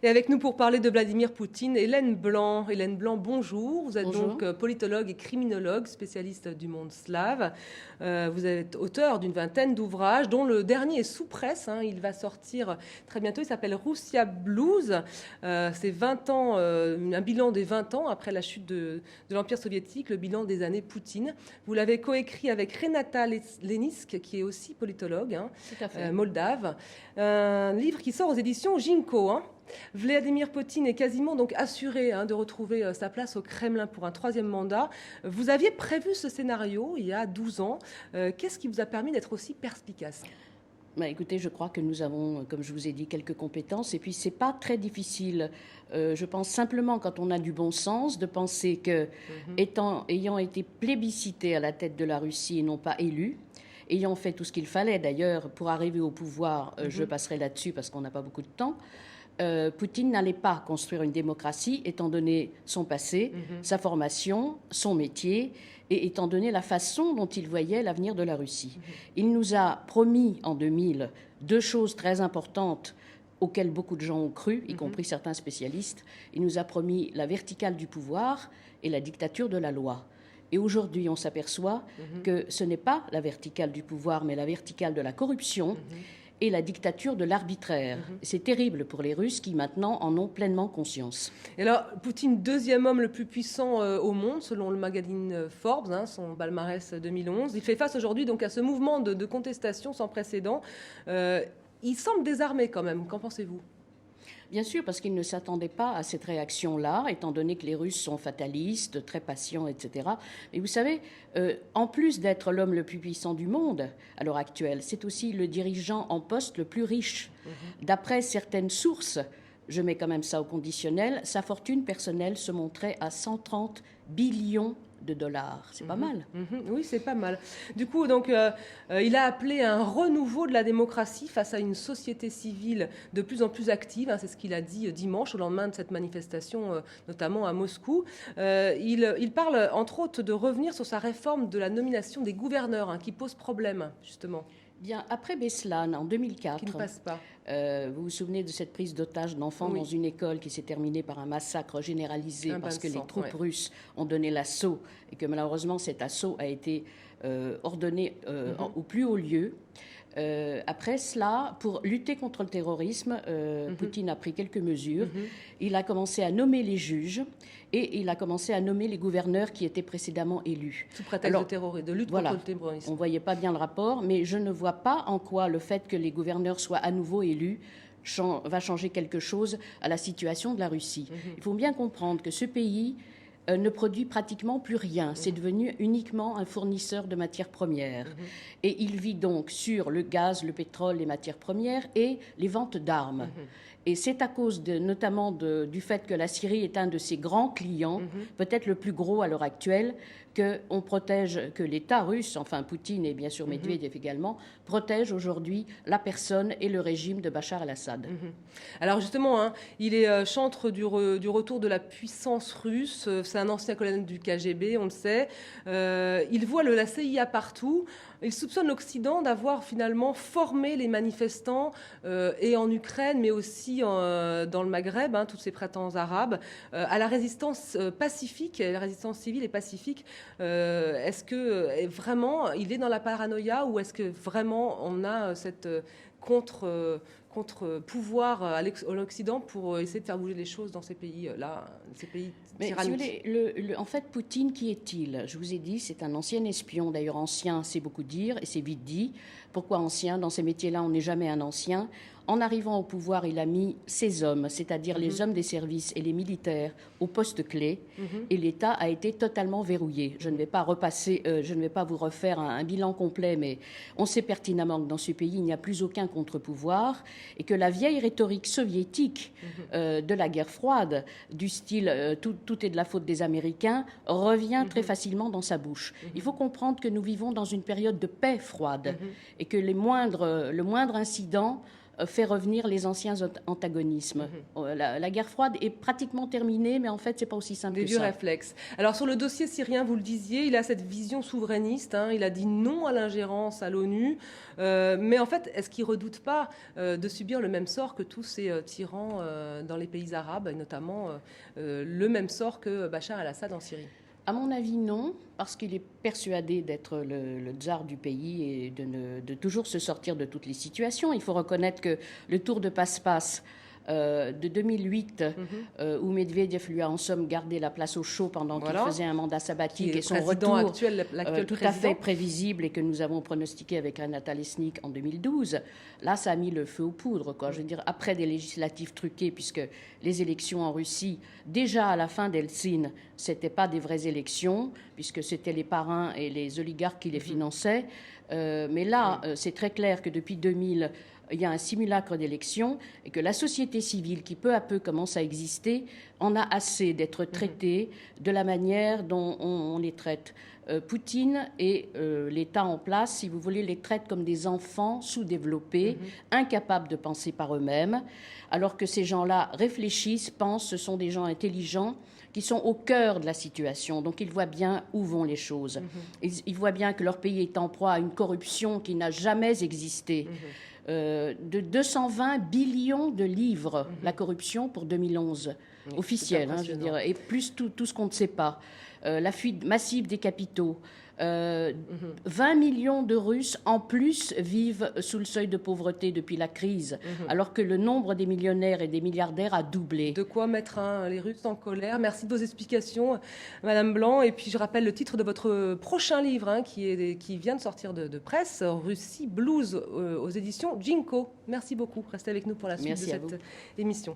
Et avec nous pour parler de Vladimir Poutine, Hélène Blanc. Hélène Blanc, bonjour. Vous êtes Bonjour. donc politologue et criminologue, spécialiste du monde slave. Vous êtes auteur d'une vingtaine d'ouvrages, dont le dernier est sous presse. Il va sortir très bientôt. Il s'appelle Russia Blues. C'est 20 ans, un bilan des 20 ans après la chute de l'Empire soviétique, le bilan des années Poutine. Vous l'avez coécrit avec Renata Lenisk, qui est aussi politologue, Tout à fait. moldave. Un livre qui sort aux éditions Ginko. Vladimir Poutine est quasiment donc assuré de retrouver sa place au Kremlin pour un troisième mandat. Vous aviez prévu ce scénario il y a 12 ans. Qu'est-ce qui vous a permis d'être aussi perspicace ? Écoutez, je crois que nous avons, comme je vous ai dit, quelques compétences. Et puis, c'est pas très difficile. Je pense simplement, quand on a du bon sens, de penser que, ayant été plébiscité à la tête de la Russie et non pas élu, ayant fait tout ce qu'il fallait d'ailleurs pour arriver au pouvoir, je passerai là-dessus parce qu'on n'a pas beaucoup de temps, Poutine n'allait pas construire une démocratie, étant donné son passé, sa formation, son métier, et étant donné la façon dont il voyait l'avenir de la Russie. Il nous a promis en 2000 deux choses très importantes auxquelles beaucoup de gens ont cru, y compris certains spécialistes. Il nous a promis la verticale du pouvoir et la dictature de la loi. Et aujourd'hui, on s'aperçoit que ce n'est pas la verticale du pouvoir, mais la verticale de la corruption et la dictature de l'arbitraire. C'est terrible pour les Russes qui maintenant en ont pleinement conscience. Et alors, Poutine, deuxième homme le plus puissant au monde, selon le magazine Forbes, son palmarès 2011. Il fait face aujourd'hui donc à ce mouvement de contestation sans précédent. Il semble désarmé quand même. Qu'en pensez-vous ? Bien sûr, parce qu'ils ne s'attendaient pas à cette réaction-là, étant donné que les Russes sont fatalistes, très patients, etc. Mais vous savez, en plus d'être l'homme le plus puissant du monde à l'heure actuelle, c'est aussi le dirigeant en poste le plus riche. D'après certaines sources, je mets quand même ça au conditionnel, sa fortune personnelle se montrait à 130 billions de dollars. C'est pas mal. Oui, c'est pas mal. Du coup, donc, il a appelé à un renouveau de la démocratie face à une société civile de plus en plus active. C'est ce qu'il a dit dimanche, au lendemain de cette manifestation, notamment à Moscou. Il parle, entre autres, de revenir sur sa réforme de la nomination des gouverneurs, qui pose problème, justement. Bien, après Beslan, en 2004, qui ne passe pas. Vous vous souvenez de cette prise d'otage d'enfants dans une école qui s'est terminée par un massacre généralisé parce que les troupes russes ont donné l'assaut et que malheureusement cet assaut a été ordonné au plus haut lieu. Après cela, pour lutter contre le terrorisme, Poutine a pris quelques mesures. Il a commencé à nommer les juges et il a commencé à nommer les gouverneurs qui étaient précédemment élus. Sous prétexte de lutte contre le terrorisme. On ne voyait pas bien le rapport, mais je ne vois pas en quoi le fait que les gouverneurs soient à nouveau élus va changer quelque chose à la situation de la Russie. Il faut bien comprendre que ce pays ne produit pratiquement plus rien. C'est devenu uniquement un fournisseur de matières premières. Et il vit donc sur le gaz, le pétrole, les matières premières et les ventes d'armes. Et c'est à cause notamment du fait que la Syrie est un de ses grands clients, peut-être le plus gros à l'heure actuelle, que l'État russe, enfin Poutine et bien sûr Medvedev également, protège aujourd'hui la personne et le régime de Bachar el-Assad. Alors justement, il est chantre du retour de la puissance russe. C'est un ancien colonel du KGB, on le sait. Il voit la CIA partout. Il soupçonne l'Occident d'avoir finalement formé les manifestants et en Ukraine, mais aussi dans le Maghreb, tous ces printemps arabes, à la résistance pacifique, la résistance civile et pacifique. Est-ce que vraiment il est dans la paranoïa ou est-ce que vraiment on a cette contre-pouvoir à l'Occident pour essayer de faire bouger les choses dans ces pays-là, ces pays tyranniques. Si vous voulez, en fait, Poutine, qui est-il ? Je vous ai dit, c'est un ancien espion. D'ailleurs, ancien, c'est beaucoup dire, et c'est vite dit. Pourquoi ancien ? Dans ces métiers-là, on n'est jamais un ancien. En arrivant au pouvoir, il a mis ses hommes, c'est-à-dire les hommes des services et les militaires, au poste clé, et l'État a été totalement verrouillé. Je ne vais pas vous refaire un bilan complet, mais on sait pertinemment que dans ce pays, il n'y a plus aucun contre-pouvoir, et que la vieille rhétorique soviétique de la guerre froide, du style tout est de la faute des Américains, revient très facilement dans sa bouche. Il faut comprendre que nous vivons dans une période de paix froide, et que le moindre incident fait revenir les anciens antagonismes. La guerre froide est pratiquement terminée, mais en fait, c'est pas aussi simple que ça. Des vieux réflexes. Alors, sur le dossier syrien, vous le disiez, il a cette vision souverainiste. Il a dit non à l'ingérence à l'ONU. Mais en fait, est-ce qu'il ne redoute pas de subir le même sort que tous ces tyrans dans les pays arabes, et notamment le même sort que Bachar el-Assad en Syrie? À mon avis, non, parce qu'il est persuadé d'être le tsar du pays et de toujours se sortir de toutes les situations. Il faut reconnaître que le tour de passe-passe de 2008, où Medvedev lui a en somme gardé la place au chaud pendant qu'il faisait un mandat sabbatique, et son retour actuel, tout à fait prévisible et que nous avons pronostiqué avec Renata Lesnik en 2012, là, ça a mis le feu aux poudres, quoi. Je veux dire, après des législatives truquées, puisque les élections en Russie, déjà à la fin d'Eltsine, c'était pas des vraies élections, puisque c'était les parrains et les oligarques qui les finançaient. Mais là, c'est très clair que depuis 2000, il y a un simulacre d'élection et que la société civile, qui peu à peu commence à exister, en a assez d'être traitée de la manière dont on les traite. Poutine et l'État en place, si vous voulez, les traitent comme des enfants sous-développés, incapables de penser par eux-mêmes, alors que ces gens-là réfléchissent, pensent, ce sont des gens intelligents qui sont au cœur de la situation. Donc ils voient bien où vont les choses. Ils voient bien que leur pays est en proie à une corruption qui n'a jamais existé. De 220 billions de livres, la corruption pour 2011, officielle, je veux dire, et plus tout ce qu'on ne sait pas. La fuite massive des capitaux. 20 millions de Russes en plus vivent sous le seuil de pauvreté depuis la crise, alors que le nombre des millionnaires et des milliardaires a doublé. De quoi mettre les Russes en colère. Merci de vos explications, Madame Blanc. Et puis je rappelle le titre de votre prochain livre qui vient de sortir de presse, Russie Blues, aux éditions Ginko. Merci beaucoup. Restez avec nous pour la suite de cette émission.